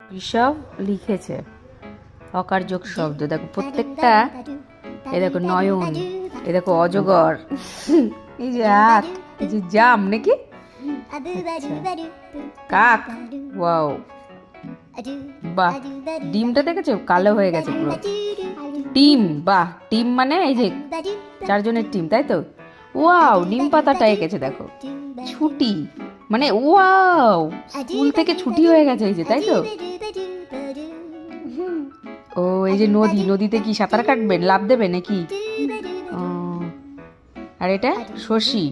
কিসব লিখেছে অকার্যক শব্দ। দেখো প্রত্যেকটা, এই দেখো নয়ন, এই দেখো অজগর, এই যে আখ, এই যে জাম নাকি কাক। ওয়াও, বাহ, ডিমটা দেখেছো কালো হয়ে গেছে পুরো। টিম, বাহ, টিম মানে এই যে চারজনের টিম, তাই তো। ওয়াও, নিম পাতাটা এঁকেছে দেখো। ছুটি মানে ওয়াও, স্কুল থেকে ছুটি হয়ে গেছে এই যে, তাই তো। ও এই যে নদী, নদীতে কি সাঁতার কাটবেন, লাফ দেবে নাকি? ও, আর এটা শশী।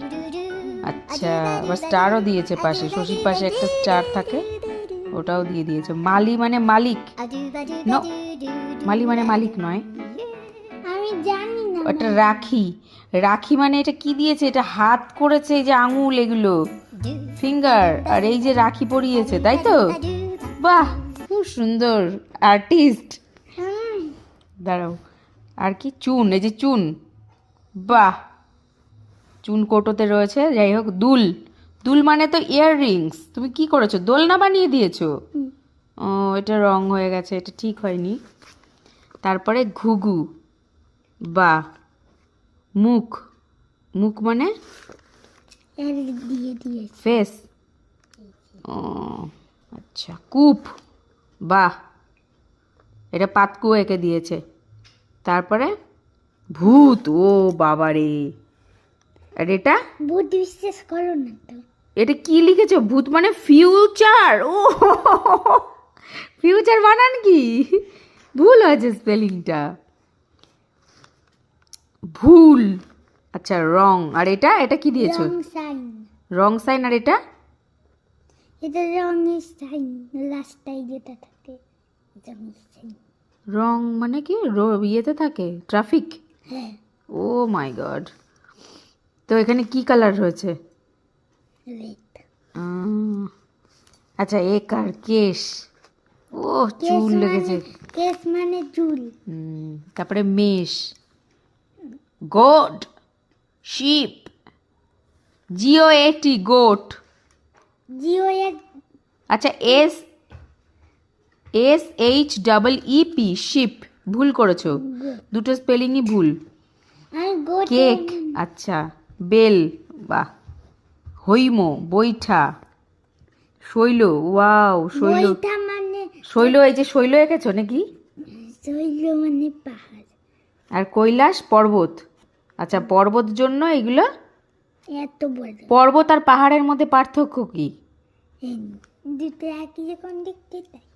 আচ্ছা, আবার স্টারও দিয়েছে পাশে, শশীর পাশে একটা স্টার থাকে, ওটাও দিয়ে দিয়েছে। মালি মানে মালিক, মালি মানে মালিক নয়, আমি জানি না। ওটা রাখি। রাখি মানে এটা কি দিয়েছে, এটা হাত করেছে, এই যে আঙুল, এগুলো ফিঙ্গার, আর এই যে রাখি পরিয়েছে, তাই তো। বাহ, খুব সুন্দর আর্টিস্ট। দাঁড়াও, আর কি চুন, এই যে চুন, বাহ, চুন কোটোতে রয়েছে। যাই হোক, দুল, দুল মানে তো ইয়াররিংস। তুমি কি করেছো, দোলনা বানিয়ে দিয়েছো। ও, এটা রং হয়ে গেছে, এটা ঠিক হয়নি। তারপরে ঘুঘু, বাহ, মুখ, মুখ মানে ফেস। ও আচ্ছা, কূপ, বাহ, এটা পাতকু এঁকে দিয়েছে। তারপরে ভূত, ও বাবারে, আর এটা ভূত বিশ্বাস করো না তো। এটা কি লিখেছো, ভূত মানে ফিউচার। ও ফিউচার বানান কি ভুল হয়েছে স্পেলিংটা, ভুল। আচ্ছা, রং, আর এটা এটা কি দিয়েছো, রং সাইন। রং সাইন। আর এটা এটা রঙের সাইন, রাস্তায় যেটা থাকে রঙের সাইন। রং মানে কি, ইয়েতে থাকে, ট্রাফিক। হ্যাঁ, ও মাই গড। তো এখানে কি কালার রয়েছে? রেড। আচ্ছা, এক আর কেশ, ও চুল লেগেছে। কেস মানে চুল। তারপরে মেষ, গোট, শিপ, GOAT, গোট। জিও এক। আচ্ছা, SHEEP, শিপ, ভুল করেছো, দুটো স্পেলিংই ভুল। আমি গোট। কেক, আচ্ছা, বেল, বাহ, হৈম, বৈঠা, শৈল, ওয়াও, শৈল, বইটা মানে শৈল, এই যে শৈল এঁকেছো নাকি? শৈল মানে পাহাড়। আর কৈলাস, পর্বত। আচ্ছা, পর্বত জন্য এগুলো। এত বড় পর্বত আর পাহাড়ের মধ্যে পার্থক্য কি? দুটো একই রকম দেখতে তাই।